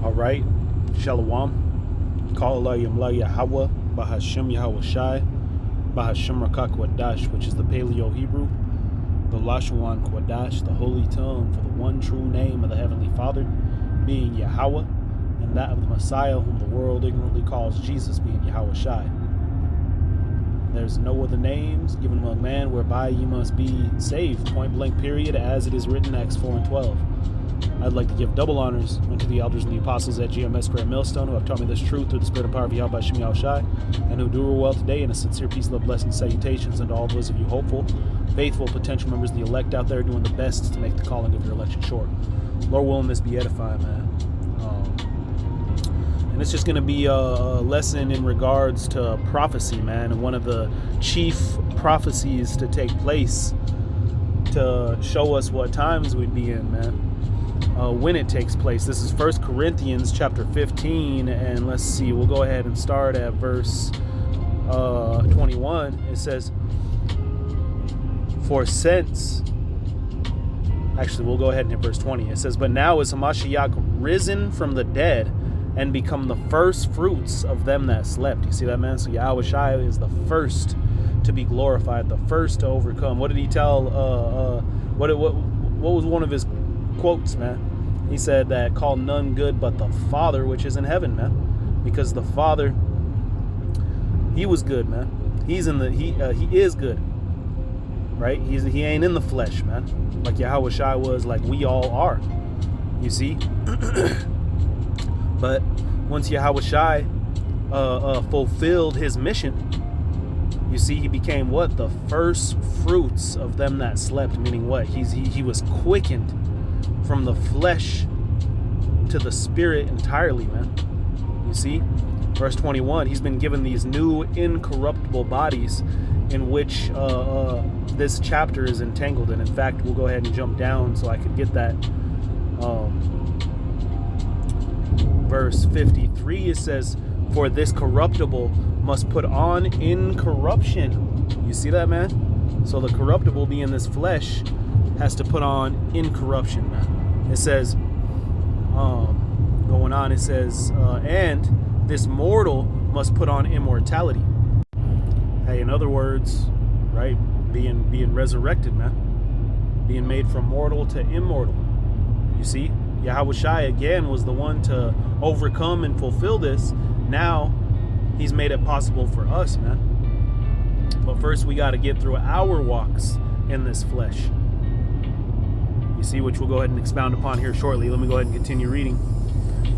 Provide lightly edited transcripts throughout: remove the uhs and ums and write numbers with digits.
All right, Shalom. Call Yamla Yahweh, Bahashem Yahweh Shai, Bahashem Rakak Kwadash, which is the Paleo Hebrew, the Lashawan Kwadash, the holy tongue for the one true name of the Heavenly Father, being Yahweh, and that of the Messiah, whom the world ignorantly calls Jesus, being Yahweh Shai. There's no other names given among man whereby ye must be saved, point blank period, as it is written, Acts 4 and 12. I'd like to give double honors unto the elders and the apostles at GMS Square Millstone, who have taught me this truth through the spirit and power of Yahweh Shem Yahweh Shai, and who do rule well today, in a sincere peace, love, blessings, salutations unto all those of you hopeful, faithful, potential members of the elect out there doing the best to make the calling of your election short. Lord willing, this be edifying, man. And it's just going to be a lesson in regards to prophecy, man, and one of the chief prophecies to take place to show us what times we'd be in, man, when it takes place. This is 1 Corinthians chapter 15, and let's see, we'll go ahead and start at verse 21. It says, actually, we'll go ahead and hit verse 20. It says, but now is Hamashiach risen from the dead, and become the first fruits of them that slept. You see that, man? So Yahweh Shai is the first to be glorified, the first to overcome. What did he tell? What was one of his quotes, man? He said that call none good but the Father which is in heaven, man. Because the Father, he was good, man. He is good, right? He ain't in the flesh, man. Like Yahweh Shai was, like we all are. You see. But once Yahweh Shai fulfilled his mission, you see, he became what? The first fruits of them that slept, meaning what? He was quickened from the flesh to the spirit entirely, man. You see? Verse 21, he's been given these new incorruptible bodies in which this chapter is entangled in. In fact, we'll go ahead and jump down so I could get that. Verse 53, it says, for this corruptible must put on incorruption. You see that, man? So the corruptible, being this flesh, has to put on incorruption, man. It says, going on, it says, and this mortal must put on immortality. Hey, in other words, right, being resurrected, man. Being made from mortal to immortal. You see? Yahweh Shai again was the one to overcome and fulfill this. Now he's made it possible for us, man. But first we got to get through our walks in this flesh. You see, which we'll go ahead and expound upon here shortly. Let me go ahead and continue reading.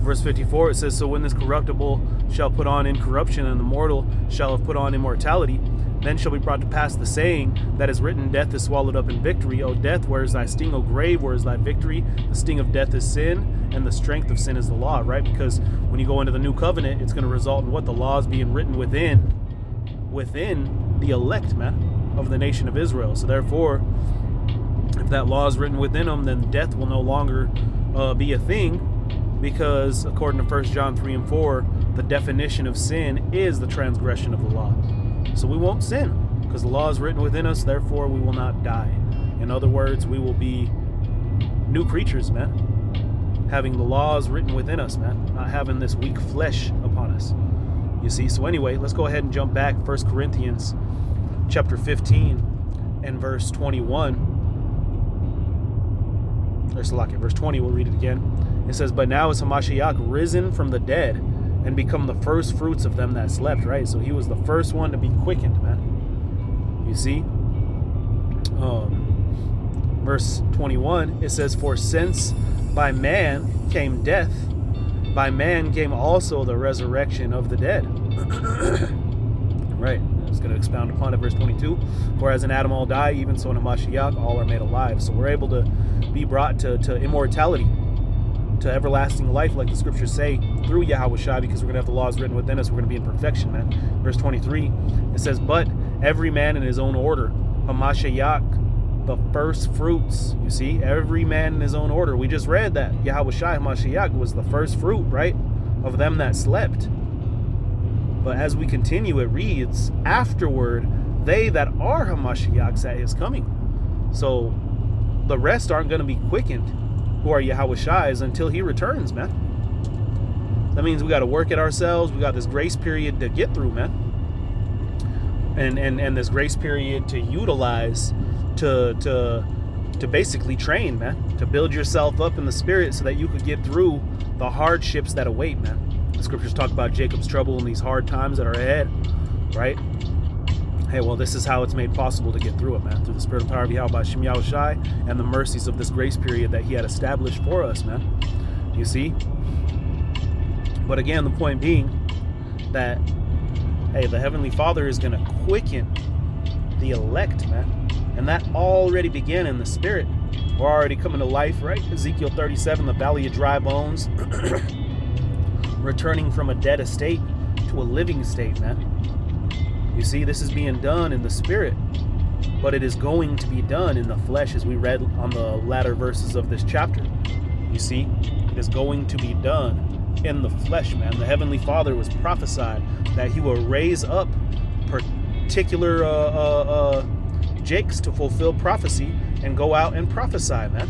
Verse 54, it says, so when this corruptible shall put on incorruption, and the mortal shall have put on immortality, then shall be brought to pass the saying that is written, death is swallowed up in victory. O death, where is thy sting? O grave, where is thy victory? The sting of death is sin, and the strength of sin is the law, right? Because when you go into the new covenant, it's going to result in what? The laws being written within the elect, man, of the nation of Israel. So therefore, if that law is written within them, then death will no longer be a thing, because according to 1 John 3 and 4, the definition of sin is the transgression of the law. So we won't sin, because the law is written within us, therefore we will not die. In other words, we will be new creatures, man. Having the laws written within us, man. Not having this weak flesh upon us. You see? So anyway, let's go ahead and jump back. 1 Corinthians chapter 15 and verse 21. Verse 20, we'll read it again. It says, but now is Hamashiach risen from the dead, and become the first fruits of them that slept, right? So he was the first one to be quickened, man. You see? Verse 21, it says, for since by man came death, by man came also the resurrection of the dead. Right. It's going to expound upon it. Verse 22, for as in Adam all die, even so in Hamashiach all are made alive. So we're able to be brought to immortality, to everlasting life, like the scriptures say, through Yahweh Shai, because we're going to have the laws written within us. We're going to be in perfection, man. Verse 23, it says, but every man in his own order, Hamashiach, the first fruits. You see, every man in his own order. We just read that Yahweh Shai, Hamashiach, was the first fruit, right, of them that slept. But as we continue, it reads, afterward, they that are Hamashiachs at his coming. So the rest aren't going to be quickened, who are Yahweh Shai's, until he returns, man. That means we got to work it ourselves. We got this grace period to get through, man. And this grace period to utilize to basically train, man, to build yourself up in the spirit so that you could get through the hardships that await, man. The scriptures talk about Jacob's trouble and these hard times that are ahead, right? Hey, well, this is how it's made possible to get through it, man, through the spirit and power of Yahweh Shem Yahushai and the mercies of this grace period that he had established for us, man. You see? But again, the point being that, hey, the Heavenly Father is going to quicken the elect, man. And that already began in the spirit. We're already coming to life, right? Ezekiel 37, the valley of dry bones, returning from a dead estate to a living state, man. You see, this is being done in the spirit, but it is going to be done in the flesh, as we read on the latter verses of this chapter. You see, it is going to be done in the flesh, man. The Heavenly Father was prophesied that he will raise up particular jakes to fulfill prophecy and go out and prophesy, man.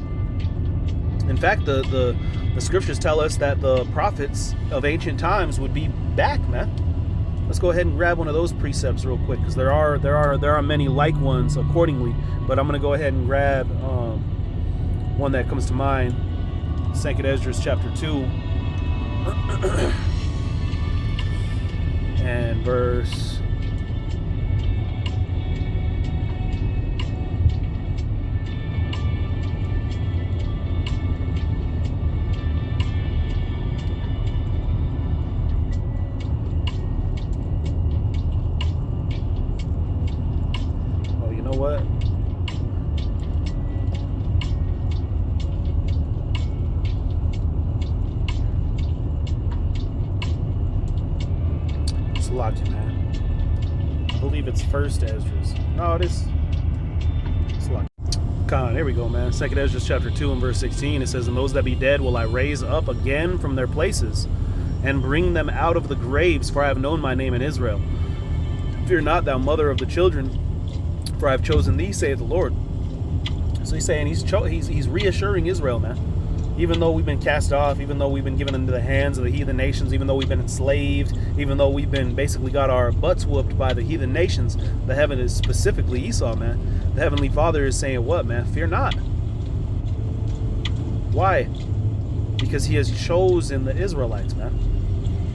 In fact, the scriptures tell us that the prophets of ancient times would be back, man. Let's go ahead and grab one of those precepts real quick, because there are many like ones accordingly. But I'm going to go ahead and grab one that comes to mind. 2nd Esdras chapter 2 and verse 1st Esdras. No, it is. There we go, man. 2nd Esdras chapter 2 and verse 16. It says, "And those that be dead will I raise up again from their places, and bring them out of the graves, for I have known my name in Israel. Fear not, thou mother of the children, for I have chosen thee, saith the Lord." So he's saying he's reassuring Israel, man. Even though we've been cast off, even though we've been given into the hands of the heathen nations, even though we've been enslaved, even though we've been basically got our butts whooped by the heathen nations, the heaven is specifically Esau, man. The Heavenly Father is saying what, man? Fear not. Why? Because he has chosen the Israelites, man.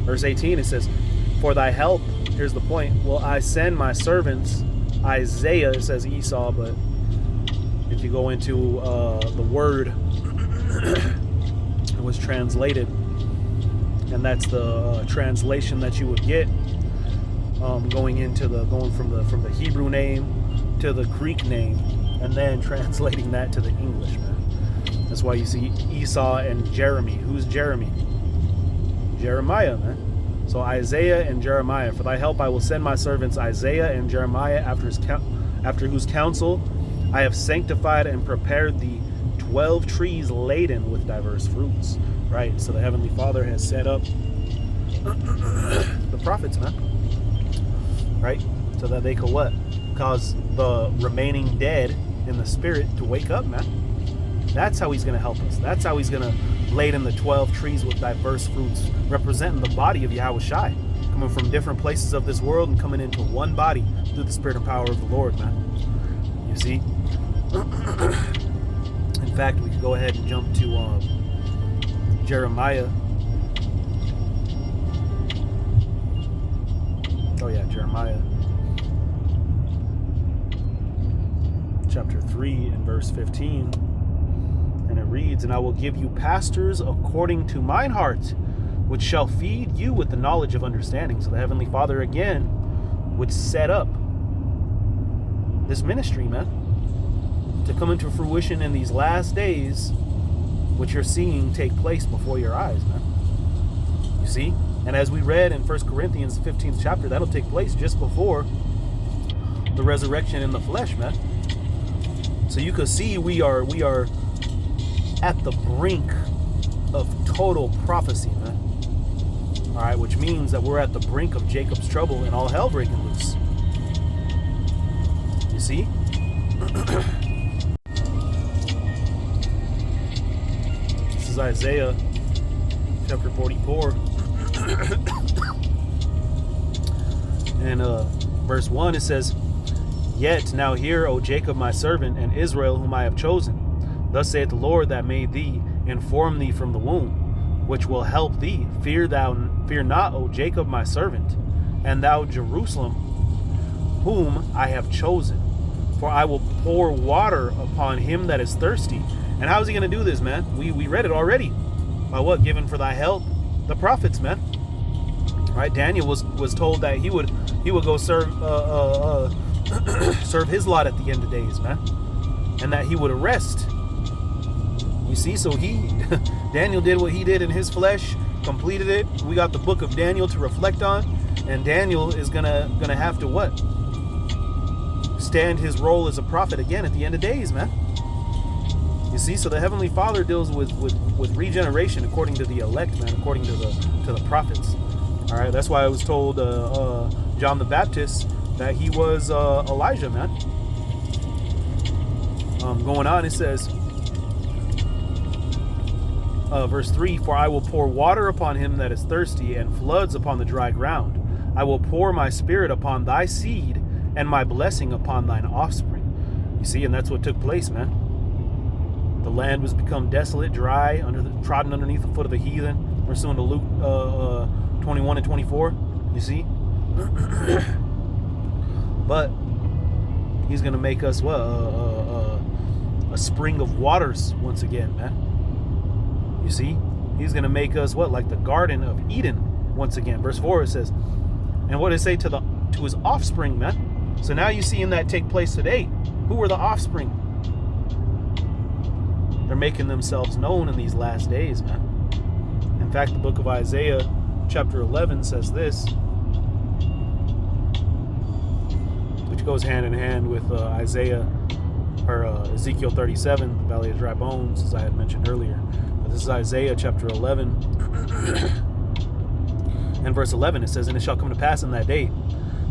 Verse 18, it says, "For thy help," here's the point, "will I send my servants," Isaiah, it says Esau, but if you go into the word, it was translated, and that's the translation that you would get going from the Hebrew name to the Greek name, and then translating that to the English, man. That's why you see Esau and Jeremy. Who's Jeremy? Jeremiah, man. So Isaiah and Jeremiah. "For thy help I will send my servants Isaiah and Jeremiah, after whose counsel I have sanctified and prepared thee 12 trees laden with diverse fruits." Right? So the Heavenly Father has set up the prophets, man. Right? So that they could what? Cause the remaining dead in the spirit to wake up, man. That's how he's going to help us. That's how he's going to laden the 12 trees with diverse fruits, representing the body of Yahushai, coming from different places of this world and coming into one body through the spirit and power of the Lord, man. You see? In fact, we could go ahead and jump to Jeremiah. Oh yeah, Jeremiah chapter 3 and verse 15. And it reads, "And I will give you pastors according to mine heart, which shall feed you with the knowledge of understanding." So the Heavenly Father again would set up this ministry, man, to come into fruition in these last days, which you're seeing take place before your eyes, man. You see? And as we read in 1 Corinthians 15th chapter, that'll take place just before the resurrection in the flesh, man. So you could see we are at the brink of total prophecy, man. All right, which means that we're at the brink of Jacob's trouble and all hell breaking loose. You see? This is Isaiah chapter 44 And verse 1, it says, "Yet now hear, O Jacob my servant, and Israel whom I have chosen. Thus saith the Lord that made thee, and formed thee from the womb, which will help thee. Fear not, O Jacob my servant, and thou Jerusalem, whom I have chosen. For I will pour water upon him that is thirsty." And how is he going to do this, man? We read it already. By what? Given for thy help the prophets, man. Right? Daniel was told that he would go serve serve his lot at the end of days, man, and that he would rest. You see, so Daniel did what he did in his flesh, completed it. We got the book of Daniel to reflect on, and Daniel is gonna have to what? Stand his role as a prophet again at the end of days, man. You see, so the Heavenly Father deals with regeneration according to the elect, man, according to the prophets. All right, that's why I was told John the Baptist that he was Elijah, man. Going on, it says, verse 3, "For I will pour water upon him that is thirsty, and floods upon the dry ground. I will pour my spirit upon thy seed, and my blessing upon thine offspring." You see, and that's what took place, man. The land was become desolate, dry, trodden underneath the foot of the heathen. We're soon to Luke 21 and 24. You see? But he's going to make us what? A spring of waters once again, man. You see? He's going to make us what? Like the Garden of Eden once again. Verse 4, it says, "And what did it say to his offspring, man?" So now you see that take place today. Who were the offspring? They're making themselves known in these last days, man. In fact, the book of Isaiah chapter 11 says this, which goes hand in hand with Ezekiel 37, the Valley of Dry Bones, as I had mentioned earlier. But this is Isaiah chapter 11 and verse 11. It says, "And it shall come to pass in that day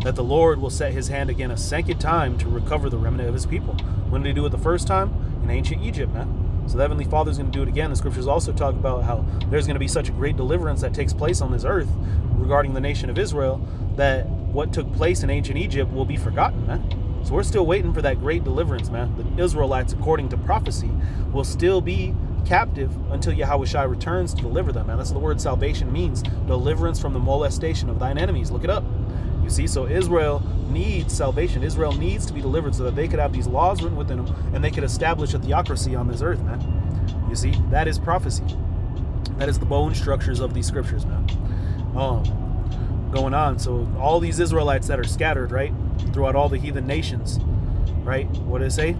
that the Lord will set his hand again a second time to recover the remnant of his people." When did he do it the first time? In ancient Egypt, man. So the Heavenly Father is going to do it again. The scriptures also talk about how there's going to be such a great deliverance that takes place on this earth regarding the nation of Israel, that what took place in ancient Egypt will be forgotten, man. So we're still waiting for that great deliverance, man. The Israelites, according to prophecy, will still be captive until Yahushua returns to deliver them, man. That's what the word salvation means. Deliverance from the molestation of thine enemies. Look it up. You see, so Israel needs salvation. Israel needs to be delivered so that they could have these laws written within them and they could establish a theocracy on this earth, man. You see, that is prophecy. That is the bone structures of these scriptures, man. Going on, so all these Israelites that are scattered, right, throughout all the heathen nations, right, what did it say?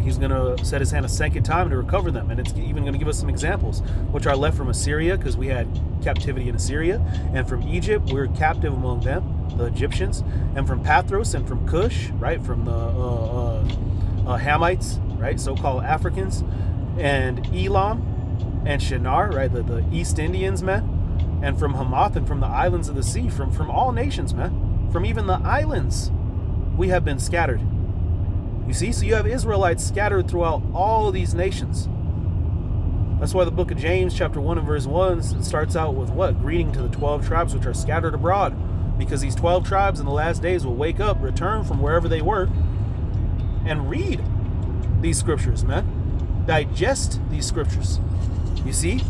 He's going to set his hand a second time to recover them. And it's even going to give us some examples, which are left from Assyria, because we had captivity in Assyria. And from Egypt, we're captive among them, the Egyptians. And from Pathros and from Cush, right, from the Hamites, right, so-called Africans. And Elam and Shinar, right, the East Indians, man. And from Hamath and from the islands of the sea, from all nations, man. From even the islands, we have been scattered. You see, so you have Israelites scattered throughout all of these nations. That's why the book of James, chapter 1 and verse 1, starts out with what? Greeting to the 12 tribes which are scattered abroad. Because these 12 tribes in the last days will wake up, return from wherever they were, and read these scriptures, man. Digest these scriptures. You see?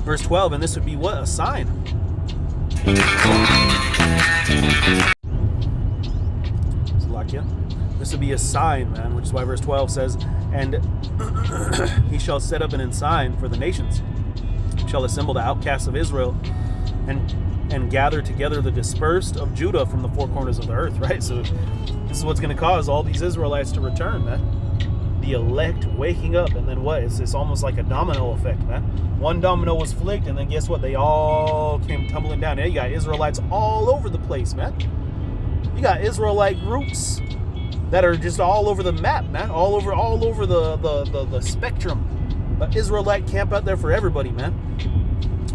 Verse 12, and this would be what? A sign. This would be a sign, man, which is why verse 12 says, "And he shall set up an ensign for the nations, shall assemble the outcasts of Israel, and gather together the dispersed of Judah from the four corners of the earth," right? So this is what's going to cause all these Israelites to return, man. The elect waking up, and then what? It's almost like a domino effect, man. One domino was flicked, and then guess what? They all came tumbling down. Yeah, you got Israelites all over the place, man. You got Israelite groups that are just all over the map, man. All over the spectrum. But Israelite camp out there for everybody, man.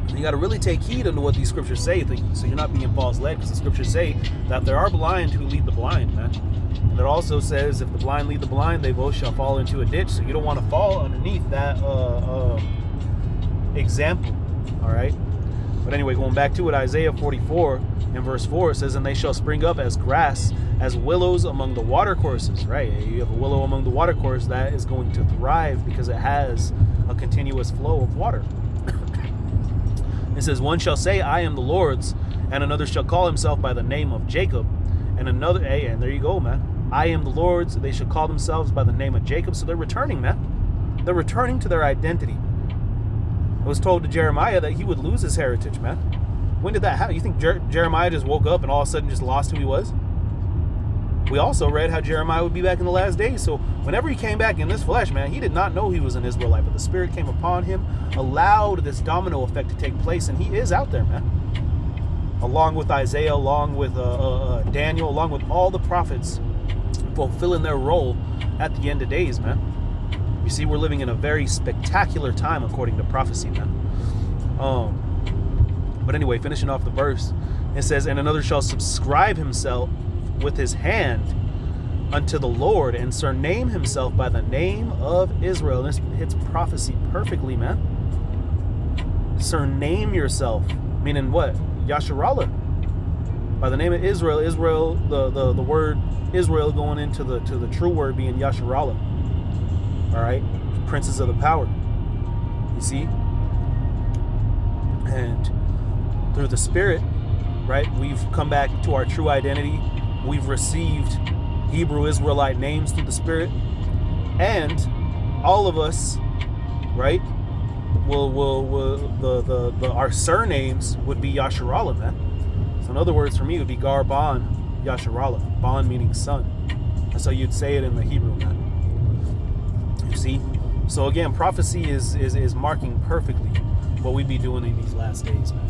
And you got to really take heed unto what these scriptures say, so you're not being false led, because the scriptures say that there are blind who lead the blind, man. And it also says, if the blind lead the blind, they both shall fall into a ditch. So you don't want to fall underneath that example, all right? But anyway, going back to it, Isaiah 44 and verse 4, it says, and they shall spring up as grass, as willows among the watercourses, right? You have a willow among the watercourse that is going to thrive because it has a continuous flow of water. It says, one shall say, I am the Lord's, and another shall call himself by the name of Jacob, and another, hey, and there you go, man. I am the Lord's, they shall call themselves by the name of Jacob. So they're returning, man. They're returning to their identity. I was told to Jeremiah that he would lose his heritage, man. When did that happen? You think Jeremiah just woke up and all of a sudden just lost who he was? We also read how Jeremiah would be back in the last days. So whenever he came back in this flesh, man, he did not know he was an Israelite, but the Spirit came upon him, allowed this domino effect to take place, and he is out there, man. Along with Isaiah, along with Daniel, along with all the prophets fulfilling their role at the end of days, man. You see, we're living in a very spectacular time according to prophecy, man. But anyway, finishing off the verse, it says, and another shall subscribe himself with his hand unto the Lord, and surname himself by the name of Israel. And this hits prophecy perfectly, man. Surname yourself, meaning what? Yasharallah. By the name of Israel, Israel, the word Israel going into the true word being Yasharallah. All right, princes of the power. You see, and through the Spirit, right, we've come back to our true identity. We've received Hebrew Israelite names through the Spirit, and all of us, right, our surnames would be Yasharallah, man. So in other words, for me, it would be Garban Yasharallah. Ban meaning son. That's how you'd say it in the Hebrew, man. You see? So again, prophecy is marking perfectly what we be doing in these last days, man.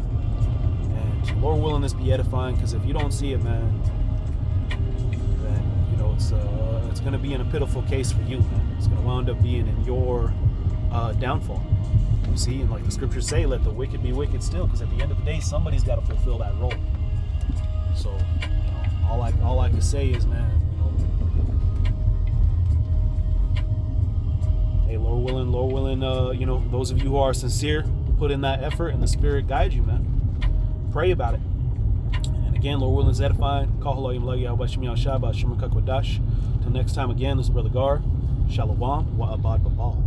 And Lord willing, this be edifying, because if you don't see it, man, then, you know, it's going to be in a pitiful case for you, man. It's going to wound up being in your downfall. You see? And like the scriptures say, let the wicked be wicked still, because at the end of the day, somebody's got to fulfill that role. So, you know, all I can say is, man, hey, Lord willing, you know, those of you who are sincere, put in that effort and the Spirit guide you, man. Pray about it. And again, Lord willing, is edifying. Till next time again, this is Brother Gar. Shalom wa abad babal.